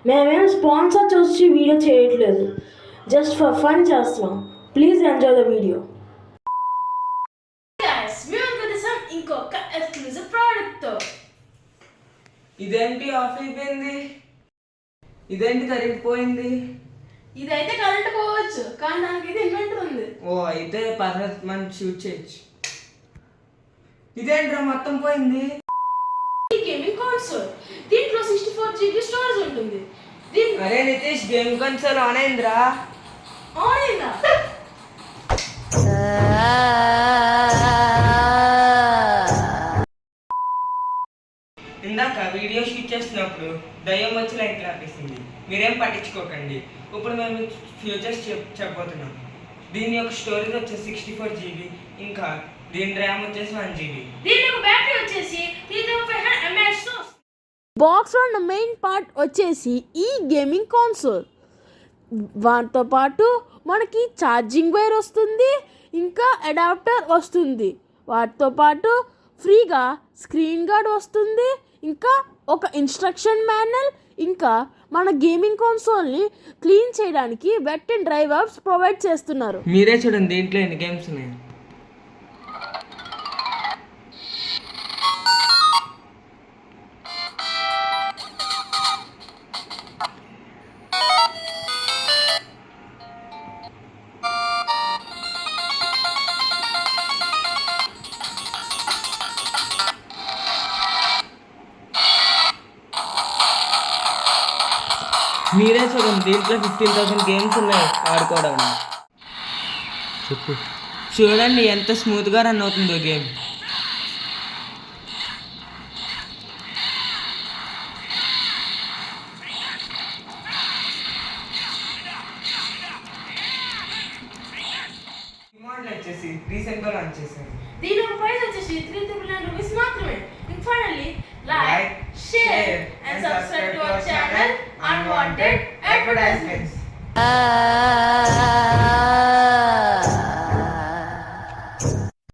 మేమేం స్పాన్సర్ చూసి వీడియో చేయట్లేదు, జస్ట్ ఫర్ ఫన్ చేస్తున్నాం. Please enjoy the video. ఇంకొక ఎక్స్క్లూజివ్ ప్రోడక్ట్ తో. ఇదేంటి ఆఫ్ అయిపోయింది? ఇదేంటి కరిగిపోయింది? ఇదైతే కరెంట్ పోవచ్చు, కానీ నాకు ఇది ఇన్వర్టర్ ఉంది. ఓ అయితే పర్లేదు, మనం షూట్ చేయొచ్చు. ఇదేంట్రా మొత్తం పోయింది? ఈ గేమింగ్ కన్సోల్, దీంట్లో 64 GB స్టోరేజ్ ఉంటుంది. అరే నితీష్, గేమ్ కన్సోల్ ఆన్ అయిందిరా. ఆన్ అయిందా? ఇందాక వీడియో షూట్ చేస్తున్నప్పుడు దయ్యం వచ్చి లైట్ ఆపేసింది. మీరేం పట్టించుకోకండి. ఇప్పుడు మేము ఫ్యూచర్స్ చెప్పబోతున్నాం. దీని యొక్క స్టోరేజ్ వచ్చేసి 64 GB, ఇంకా దీని ర్యామ్ వచ్చేసి 1 GB. దీని యొక్క బ్యాటరీ వచ్చేసి 3500 mAh. బాక్స్లో ఉన్న మెయిన్ పార్ట్ వచ్చేసి ఈ గేమింగ్ కన్సోల్. వాటితో పాటు మనకి ఛార్జింగ్ వైర్ వస్తుంది, ఇంకా అడాప్టర్ వస్తుంది. వాటితో పాటు ఫ్రీగా స్క్రీన్ గార్డ్ వస్తుంది, ఇంకా ఒక ఇన్స్ట్రక్షన్ మాన్యువల్, ఇంకా మన గేమింగ్ కన్సోల్ని క్లీన్ చేయడానికి wet and dry wipes provide చేస్తున్నారు. మీరే చూడండి దీంట్లో ఎన్ని గేమ్స్ ఉన్నాయి. మీరే చూడండి దీంట్లో 15,000 గేమ్స్ ఉన్నాయి ఆడుకోవడం. చెప్పు. చూడండి ఎంత స్మూత్గా రన్ అవుతుందో గేమ్. మోడల్ వచ్చేసి రీసెంట్గా లాంచ్ చేశారు. దీని ప్రైస్ వచ్చేసి 399 రూపీస్ మాత్రమే. And finally like, share and subscribe to our channel Unwanted Advertisements.